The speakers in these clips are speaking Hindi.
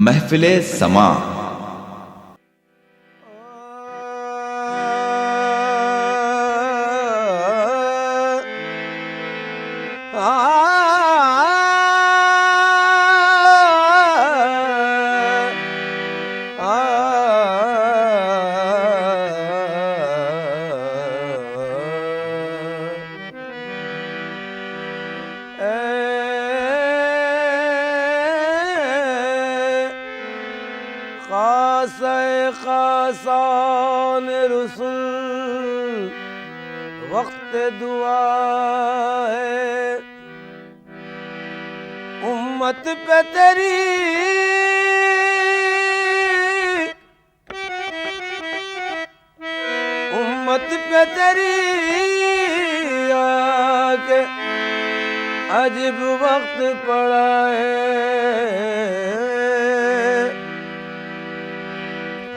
महफिले समा। खासान रसूल वक्त दुआ है उम्मत पे तेरी, उम्मत पे तेरी आके अजीब वक्त पड़ा है।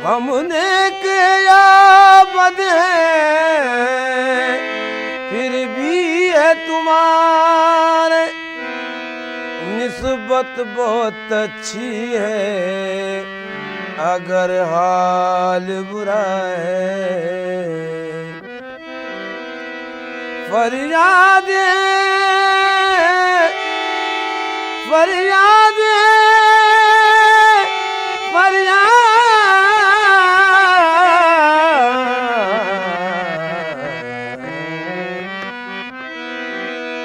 हमने किया बद है फिर भी है तुम्हारे निस्बत बहुत अच्छी है अगर हाल बुरा है। फरियाद फरियाद फरियाद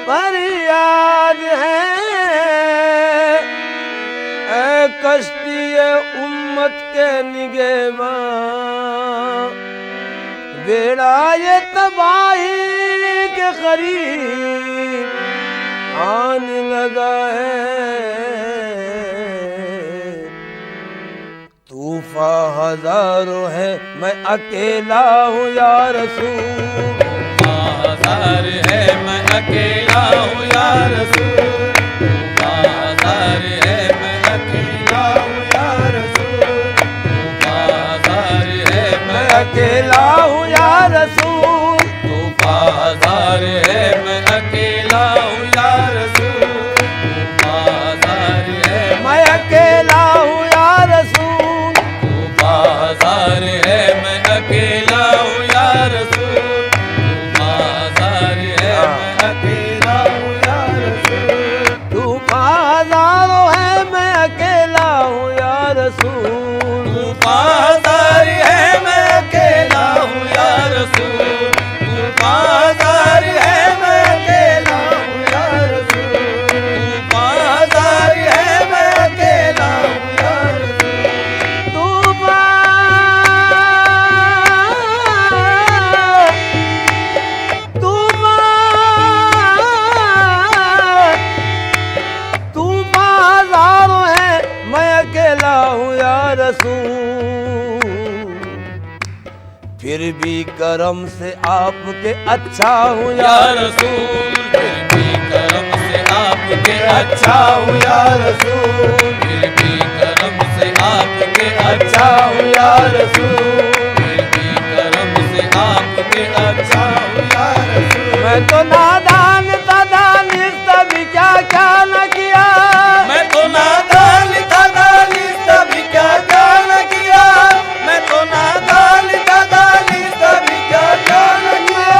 फरियाद है ऐ कश्ती उम्मत के निगहबान, बेड़ा ये तबाही के करीब आने लगा है। तूफान हजारों है मैं अकेला हूँ या रसूल, हजार है मैं अकेला हूँ या रसूल, हजार है मैं अकेला हूँ या रसूल, हजार है मैं अकेला हूँ या रसूल, हजार है मैं अकेला हूँ या रसूल, हजार है मैं अकेला हूँ या रसूल, हजार है मैं अकेला हूँ या रसूल, फिर भी करम से आपके अच्छा हूँ या रसूल, फिर भी करम से आपके अच्छा हूँ या रसूल, फिर भी करम से आपके अच्छा हूँ या रसूल, फिर भी करम से आपके अच्छा हूँ या रसूल। मैं तो नादान था दानिश तभी क्या क्या न किया, मैं तो नादान था दानिश तभी क्या क्या न किया, मैं तो नादान था दानिश तभी क्या क्या न किया,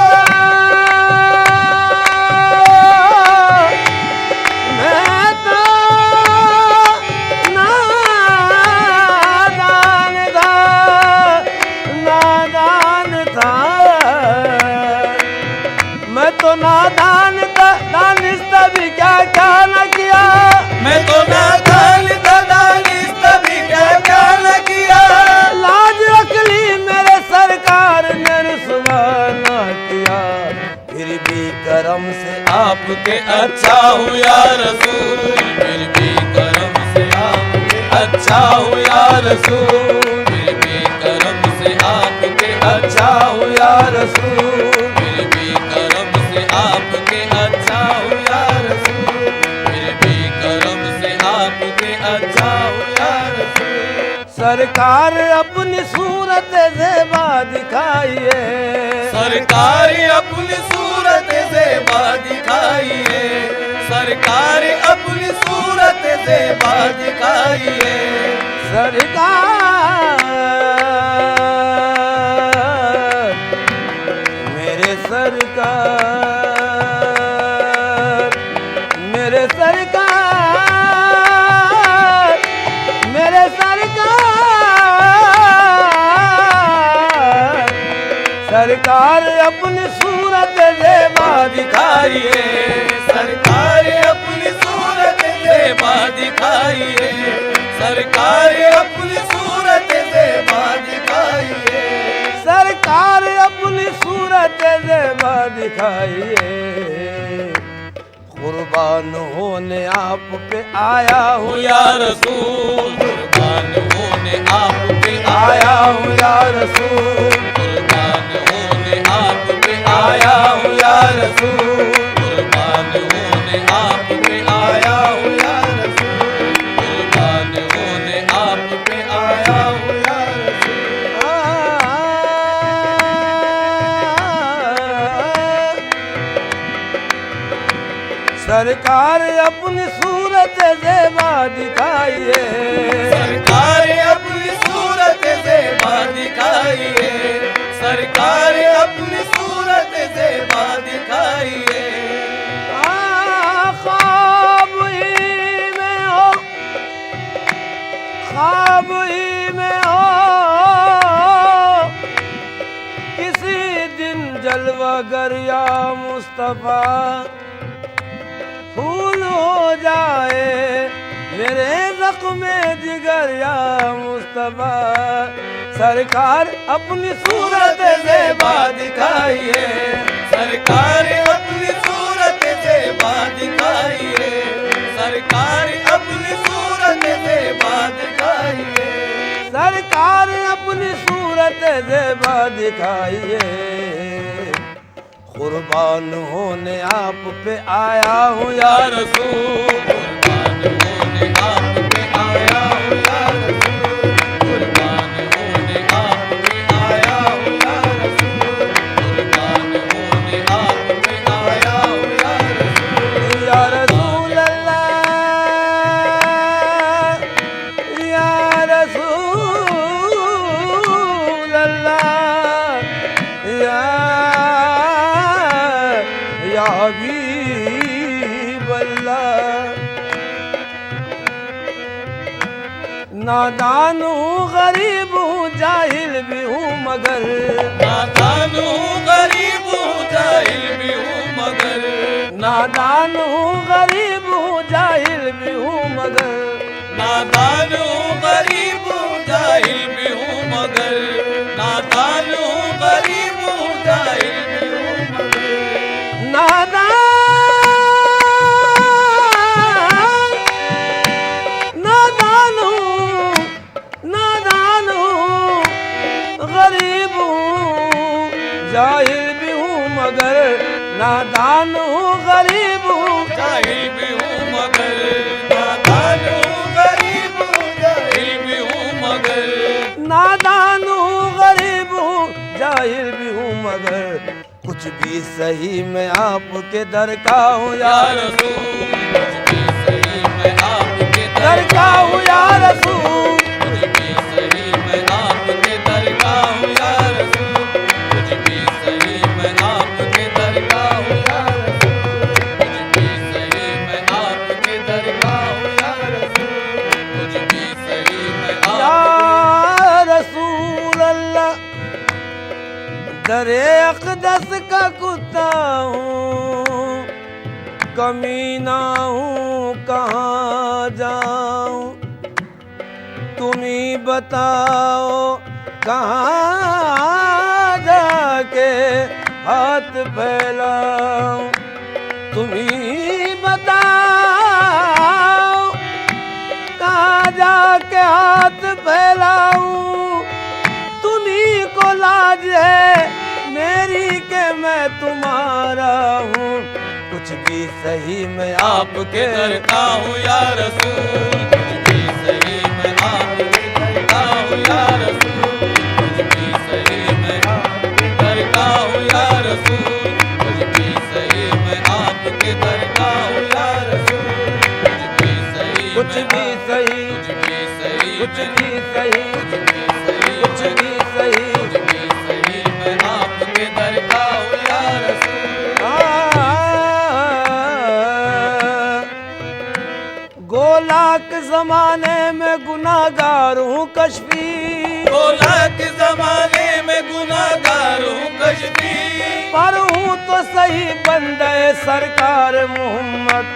मैं तो नादान था, मैं तो नादान था दानिश तभी क्या क्या न किया, मैं तो नादान था दानिश तभी क्या क्या न किया, लाज अकली मेरे सरकार ने रुसवा न किया। फिर भी करम से आपके अच्छा हूँ या रसूल, फिर भी करम से आपके अच्छा हूँ या रसूल, फिर भी करम से आपके अच्छा हूँ या रसूल, फिर भी करम से आपके अच्छा हूँ या रसूल, फिर भी करम से आपके अच्छा हूँ या रसूल। सरकार अपनी सूरत ज़ेबा दिखाइए, सरकार अपनी सूरत ज़ेबा दिखाइए, सरकार अपनी सूरत से ज़ेबा दिखाइए। सरकार मेरे सरकार, मेरे सरकार, मेरे सरकार, सरकार अपनी सूरत ज़ेबा दिखाइए। सरकार अपनी सूरत ज़ेबा दिखाइए। सरकार अपनी सूरत ज़ेबा दिखाइए। सरकार अपनी सूरत ज़ेबा दिखाइए। कुर्बान होने आप पे आया हूँ या रसूल, कुर्बान होने आप पे आया हूँ या रसूल, कुर्बान होने आप पे आया हूँ या रसूल, कुर्बान होने आप पे आया हूँ या रसूल, कुर्बान होने आप पे आया हूँ या सरकार अपनी सूरत ज़ेबा दिखाइए। सरकार अपनी सूरत ज़ेबा दिखाइए। सरकार अपनी सूरत ज़ेबा दिखाइए। ख्वाब ही में हो, ख्वाब ही में हो, किसी दिन जलवागर या मुस्तफा फूल हो जाए मेरे ज़ख्मे जिगर या मुस्तफा। सरकार अपनी सूरत ज़ेबा दिखाइए। सरकार अपनी सूरत ज़ेबा दिखाइए। सरकार अपनी सूरत ज़ेबा दिखाइए। सरकार अपनी सूरत ज़ेबा दिखाइए। कुर्बान होने आप पे आया हूँ या रसूल, कुर्बान होने आप पे आया हूँ या रसूल, कुर्बान होने आप पे आया हूँ या रसूल, कुर्बान होने आप पे आया हूँ या रसूल। रसूल अल्लाह, या रसूल अल्लाह, या हबीब अल्लाह। नादान हूँ गरीब हूँ जाहिल भी हूँ मगर, नादान हूँ गरीब हूँ जाहिल भी हूँ मगर, नादान हूँ गरीब हूँ जाहिल भी हूँ मगर, नादान हूँ गरीब हूँ जाहिल भी हूँ मगर, नादान हूँ गरीब हूँ जाहिल भी हूँ मगर, नादान नादान हूँ, नादान हूँ गरीब हूँ जाहिल भी हूँ मगर, नादान हूँ गरीब हूँ जाहिल भी हूँ मगर, नादान हूँ गरीब हूँ जाहिल भी हूँ मगर, नादान हूँ गरीब हूँ जाहिल भी हूँ मगर, कुछ भी सही मैं आपके दर का हूँ या या रसूल, कुछ भी सही मैं आपके दर का हूँ या रसूल। कुछ भी सही मैं आपके दर का हूँ या रसूल, कुछ भी सही मैं आपके दर का हूँ या रसूल, कुछ भी सही मैं आपके दर का हूँ या रसूल, कुछ भी सही मैं या रसूल अल्लाह, दरे अक़दस का कुत्ता हूँ, कमीना हूँ कहाँ जाऊँ, तुम ही बताओ कहाँ जाके हाथ फैलाऊं, तुम ही बताओ कहाँ जाके हाथ फैलाऊं, तुम्ही को लाज है मेरी के मैं तुम्हारा हूँ, कुछ भी सही मैं आपके दर का हूँ या रसूल, कुछ भी सही मैं आपके दर का हूँ या रसूल, कुछ भी सही मैं आपके दर का हूँ या रसूल, कुछ भी सही मैं आपके दर का हूँ या रसूल, कुछ भी सही कुछ मैं भी भी सही, कुछ भी सही, कुछ भी सही, मैं आपके दर का हूँ या रसूल। गोलाक जमाने में गुनाहगार हूँ कश्फी, गोलाक जमाने में गुनाहगार हूँ कश्फी, पर हूँ तो सही बंदे सरकार मोहम्मद,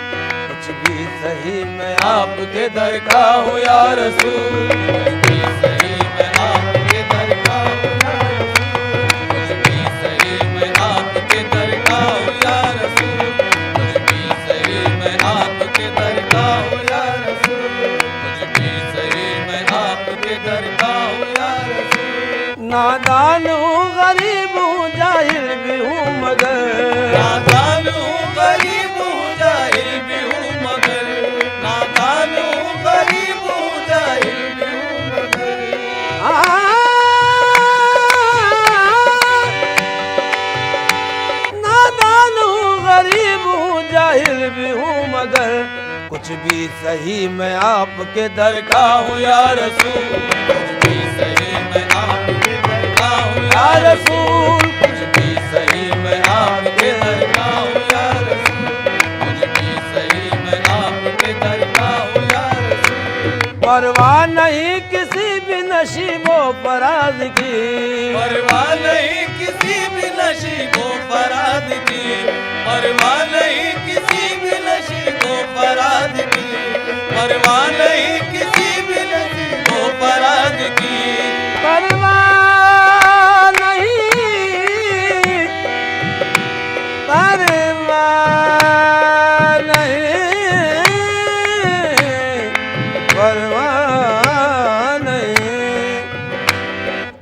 कुछ भी सही मैं आपके दर का हूँ या रसूल। कुछ भी सही, मैं आपके दर का हूँ या रसूल। कुछ भी सही, मैं आपके दर का हूँ या रसूल। कुछ भी सही, मैं आपके दर का हूँ या रसूल। कुछ भी सही, मैं आपके दर का हूँ या रसूल। नादान हूँ गरीब हूँ जाहिल भी हूँ मगर, नादान हूँ गरीब हूँ जाहिल भी हूँ मगर, नादान हूँ गरीब हूँ जाहिल भी हूँ मगर। नादान हूँ गरीब हूँ जाहिल भी हूँ मगर, कुछ भी सही मैं आपके दर का का हूँ या रसूल। कुछ भी सही, मैं आपके दर का हूँ या या रसूल। रसूल। कुछ भी सही, मैं आपके दर का हूँ या रसूल। कुछ भी सही, मैं आपके दर का हूँ या रसूल। परवाह नहीं किसी भी नशीबो फराज की, परवाह नहीं किसी भी नशीबो फराद की, परवाह नहीं किसी भी नशीबो फराद की, परवाह नहीं किसी भी नशीबो फराद की। परवाह नहीं, परवाह नहीं, परवाह नहीं,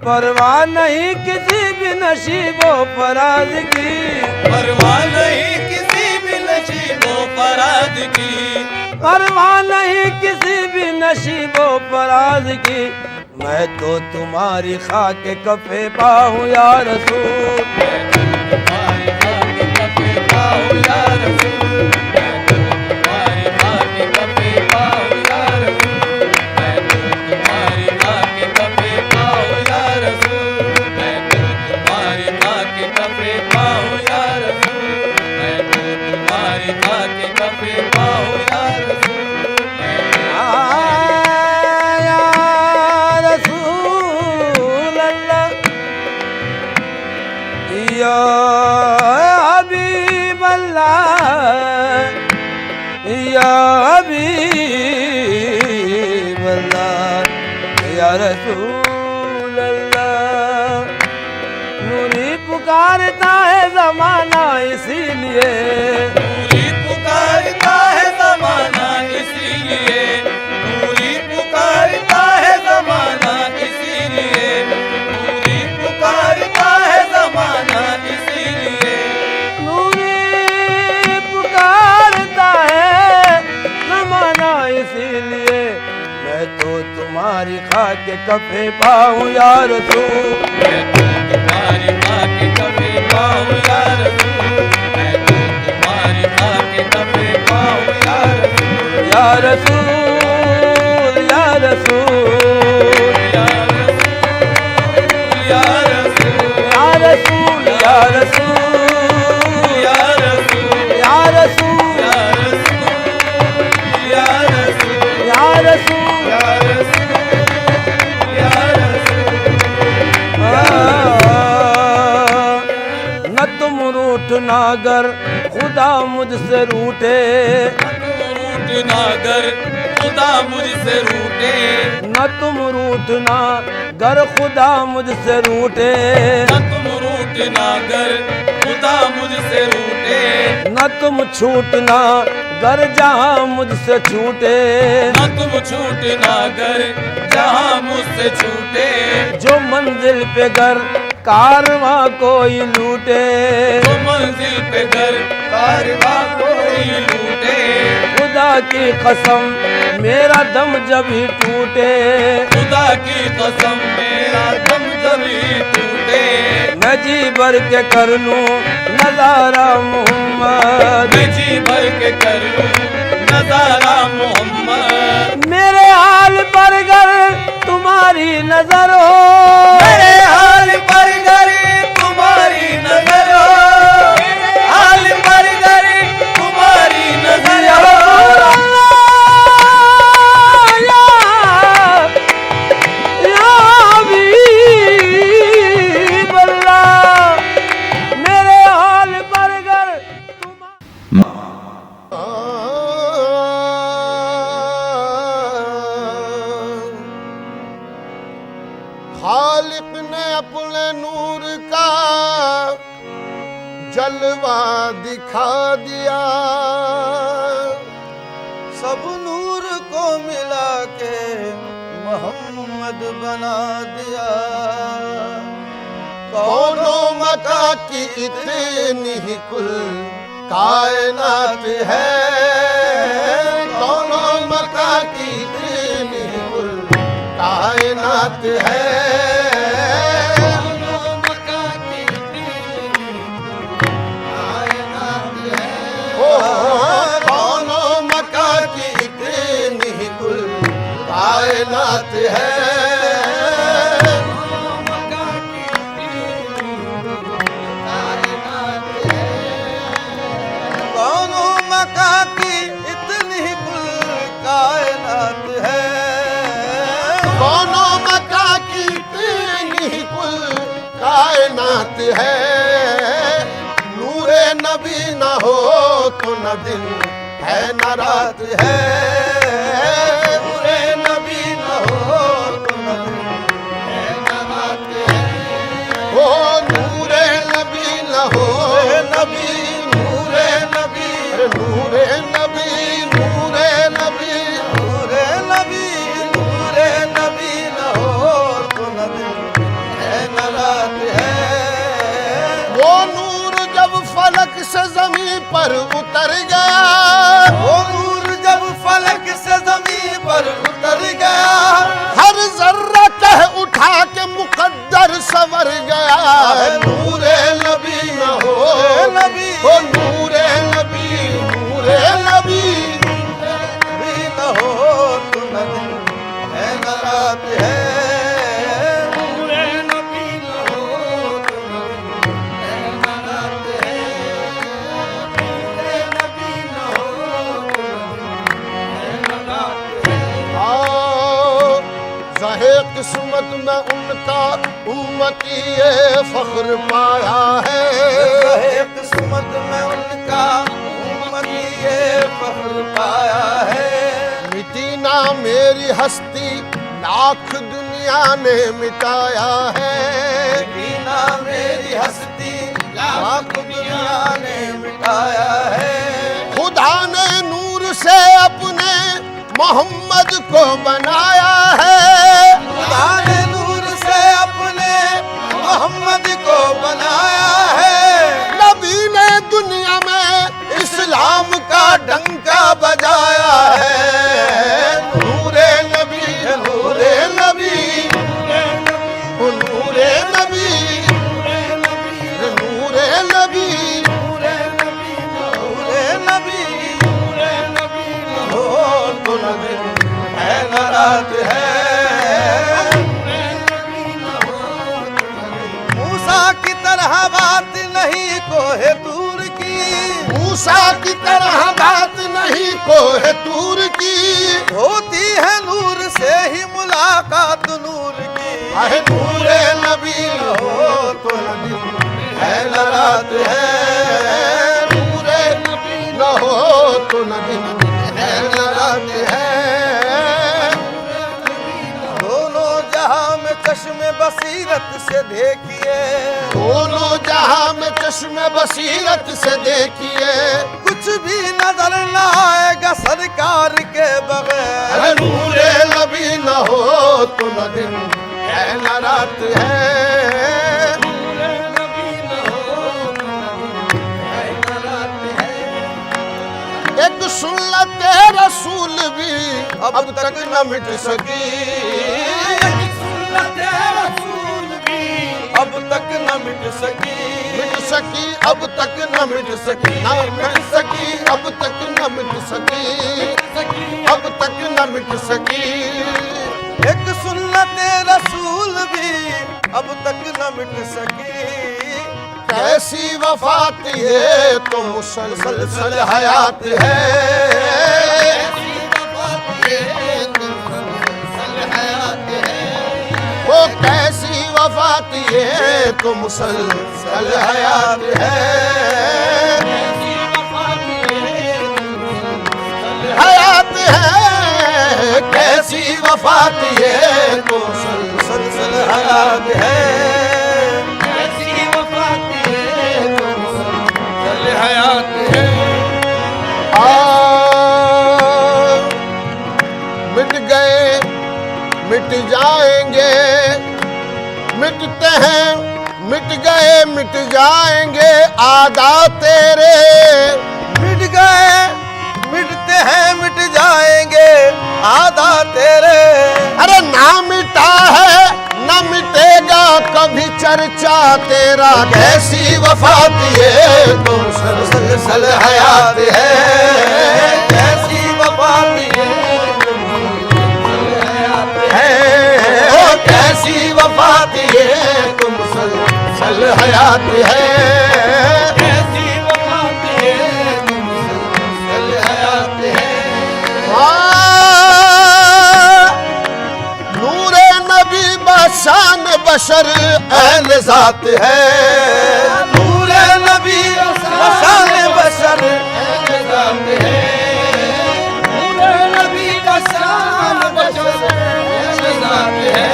परवाह नहीं किसी भी नशीबो फराज की, परवाह नहीं किसी भी नशीबो फराद की, परवाह नहीं किसी भी नशीबो फराज की। मैं तो तुम्हारी खाके कफे पाहूँ या रसूल, तुम्हारी खाके कफे पाऊँ या रसूल। मैं तो तुम्हारी खाके कफे पाऊँ या रसूल। मैं तो तुम्हारी खाके कफे पाऊँ या रसूल। मैं तो तुम्हारी खाके कफे पाऊँ या रसूल। मैं तो तुम्हारी खाके कफे पाऊँ या रसूल। मैं या रसूल अल्लाह, या हबीब अल्लाह, या हबीब अल्लाह, या रसूल अल्लाह। नूरी पुकारता है जमाना इसीलिए, नूरी पुकारता है ज़माना इसीलिए, नूरी पुकारता है ज़माना इसीलिए, नूरी पुकारता है ज़माना इसीलिए। नूरी पुकारता है जमाना इसीलिए। मैं तो तुम्हारी खाके कफे पाऊँ या रसूल, मैं तो तुम्हारी खाके कफे पाऊँ या रसूल। मैं तो तुम्हारी खाके कफे पाऊँ या रसूल। या रसूल, या रसूल, या रसूल, या रसूल, या रसूल, या रसूल, या रसूल, या रसूल, या रसूल, या या रसूल, रसूल। या रसूल, या रसूल। न तुम रूठना गर खुदा मुझसे रूठे, रूठना गर खुदा मुझसे रूठे, न तुम रूठना गर खुदा मुझसे रूठे, न तुम रूठना गर खुदा मुझसे रूठे, न तुम छूटना गर जहाँ मुझसे छूटे, न तुम छूटना गर जहाँ मुझसे छूटे, जो मंजिल पे गर कारवां कोई लूटे, तो मंजिल पे घर कारवां कोई लूटे, खुदा की कसम मेरा दम जब ही टूटे, खुदा की कसम मेरा दम जब ही टूटे, मैं जी भर के कर लूं नजारा मोहम्मद, मैं जी भर के कर लूं नजारा मोहम्मद। मेरे हाल हाल पर गर तुम्हारी नजर हो, मेरे हाल पर गर तुम्हारी नजर हो, हाल पर गर तुम्हारी नजर हो। या हबीब अल्लाह, मेरे हाल पर गर खालिक ने अपने नूर का जलवा दिखा दिया, सब नूर को मिला के मोहम्मद बना दिया। कौनों मका की इतनी ही कुल कायनात है, कौनों मका की इतनी ही कुल कायनात है। कौनों मका की इतनी ही कुल कायनात है। कौनों मका की इतनी ही कुल कायनात है। कौनों मका की इतनी ही कुल कायनात है। नूरे नबी न हो तो न दिन है न रात है, नूरे नबी न हो तो न दिन है न रात है। ओ नूरे नबी न हो नबी नूरे नबी नूरे नबी नूरे नबी नूरे नबी नूरे नबी न हो तो न दिन है न रात है। वो नूर जब फलक से जमीन पर उतर गया, वो नूर जब फलक से जमीन पर उतर गया, हर जर्रा कह उठा के मुकद्दर संवर गया। नूरे नबी न हो नबी ओ नूरे नबी नूरे नबी नबी न हो तो न दिन है न रात है। नूरे नबी न हो तो न दिन है न रात है। नूरे नबी न हो तो न दिन है न रात है। आओ ज़हे किस्मत में उनका उम्मती ये फख्र पाया है। रहे किस्मत में उनका उम्मती ये फख्र पाया है। मिटी ना मेरी हस्ती लाख दुनिया ने मिटाया है। बिना मेरी हस्ती लाख दुनिया ने मिटाया है। खुदा ने नूर से अपने मोहम्मद को बनाया है। खुदा ने नूर से अपने मोहम्मद को बनाया है। नबी ने दुनिया में इस्लाम का डंका बजाया है। नूरे नबी नूरे नबी ओ नूरे नबी नूरे नबी नूरे नबी नूरे नबी नूरे नबी हो तो न दिन है न रात है। मूसा की तरह बात नहीं कोहे दूर की, मूसा की तरह बात नहीं कोह तूर की। होती है नूर से ही मुलाकात नूर की। आहे नूरे नबी न हो तो न दिन है न रात है। नूरे नबी न हो तो न दिन है न रात है। दोनों जहां में चश्मे बसीरत से देखिए, दोनों जहां में चश्मे बसीरत से देखिए। कुछ भी नजर न आएगा सरकार के बगैर। अरे नूरे नबी न हो तो न दिन है न रात है। नूरे नबी न हो तो न दिन है न रात है। एक सुन्नत रसूल भी अब तक न मिट सकी। सुन्नत रसूल भी अब तक न मिट सकी। मिट सकी अब तक न मिट सकी, ना मिट सकी अब तक न मिट सकी, अब तक न मिट सकी। एक सुन्नत रसूल भी अब तक न मिट सकी। कैसी वफात ये तो मुसलसल हयात है, वो कैसी वफात ये तो मुसलसल हयात है, हयात है। कैसी वफात ये तो मुसलसल हयात है, कैसी वफात ये तो मुसलसल हयात है। मिट गए मिट जाएंगे, मिटते हैं मिट गए मिट जाएंगे आदा तेरे। मिट गए मिटते हैं मिट जाएंगे आधा तेरे। अरे ना मिटा है न मिटेगा कभी चर्चा तेरा। कैसी वफात ये तो मुसलसल हयात है, कैसी वफात ये कैसी वफात ये तो मुसलसल हयात है, कैसी वफात ये तो मुसलसल हयात है। नूरे नबी बशान बशर ऐन ज़ात है, नूरे नबी बशान बशर ऐन ज़ात है, नूरे नबी बशान बशर ऐन ज़ात है।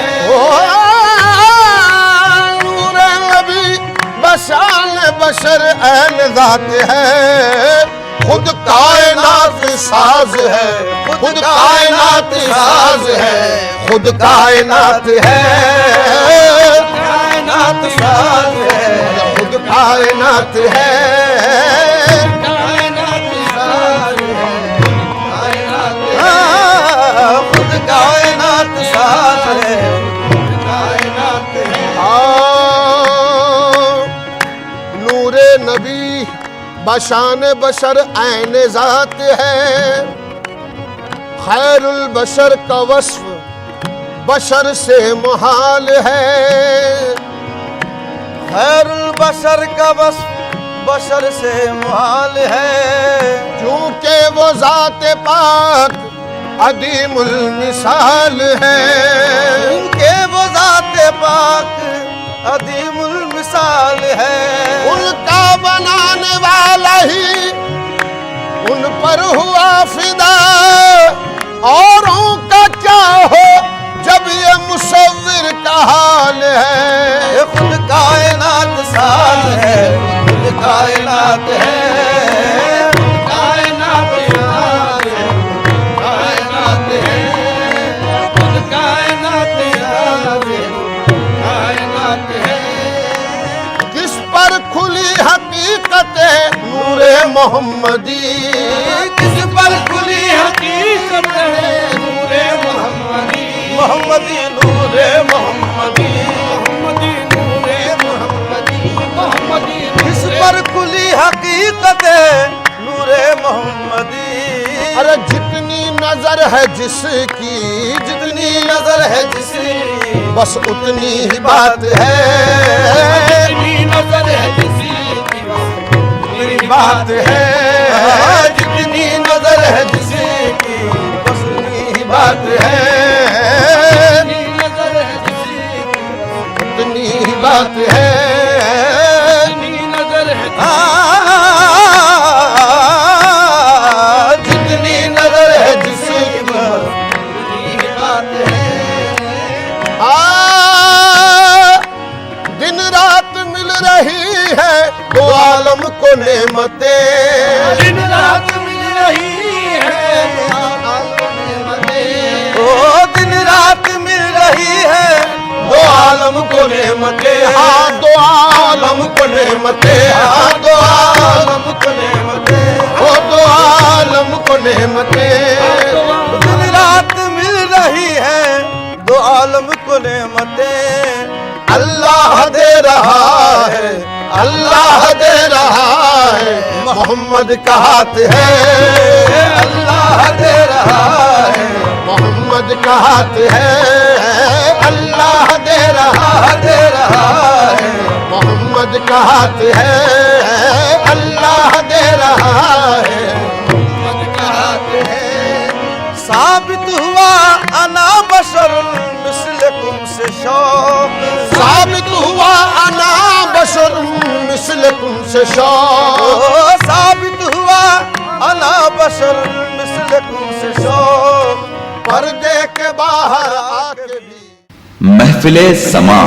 नूरे नबी बशान बशर ऐन ज़ात है, खुद कायनात साज है, खुद कायनात साज है, खुद कायनात है, कायनात साज है, खुद कायनात है, कायनात साज है, खुद कायनात साज है, कायनात है। नूरे नबी बशान बशर ऐन ज़ात है, खैरुल बशर का वस्फ बशर से मुहाल है, खैरुल बशर का वस्फ बशर से मुहाल है। क्योंकि वो ज़ात पाक अदीमुल मिसाल है, क्योंकि वो ज़ात पाक अदीमुल मिसाल है। उनका बनाने वाला ही उन पर हुआ फिदा, औरों का क्या हो जब ये मुसव्विर का हाल है। ये खुद कायनात साज है, खुद कायनात है, कायनात साज है, कायनात है, खुद कायनात साज है, कायनात है। किस पर खुली हकीकत नूरे मोहम्मदी, किस पर खुली हकीकत है नूरे मोहम्मदी, मोहम्मदी नूरे मोहम्मदी, मोहम्मदी नूरे मोहम्मदी, मोहम्मदी। किस पर खुली हकीकत है नूरे मोहम्मदी। अरे जितनी नजर है जिसकी, जितनी नजर है जिसकी, बस उतनी ही बात है, जितनी नजर है जिसकी उतनी बात है, जितनी नजर है जिसकी बस उतनी ही बात है, नजर है जिसकी उतनी ही बात है, नजर है जितनी नजर है जिसकी बस उतनी ही बात है। दिन रात मिल रही है दो आलम को नेमतें, दिन रात मिल रही है ओ दिन रात मिल रही है दो आलम को नेमतें, हाँ दो आलम को नेमतें, हाँ दो आलम को नेमतें, ओ दो आलम को नेमतें। दिन रात मिल रही है दो आलम को नेमतें। अल्लाह दे रहा है अल्लाह दे रहा है, मोहम्मद का हाथ है। अल्लाह दे रहा है, मोहम्मद का हाथ है। अल्लाह दे रहा है, मोहम्मद का हाथ है। अल्लाह दे रहा है, मोहम्मद का हाथ है। साबित हुआ अना बशर मिस्लकुम से शौक, साबित हुआ अना बशर मिस्लकुम से शौक, साबित हुआ अना बशर मिस्लकुम से शौक। पर्दे के बाहर आके भी महफिले समा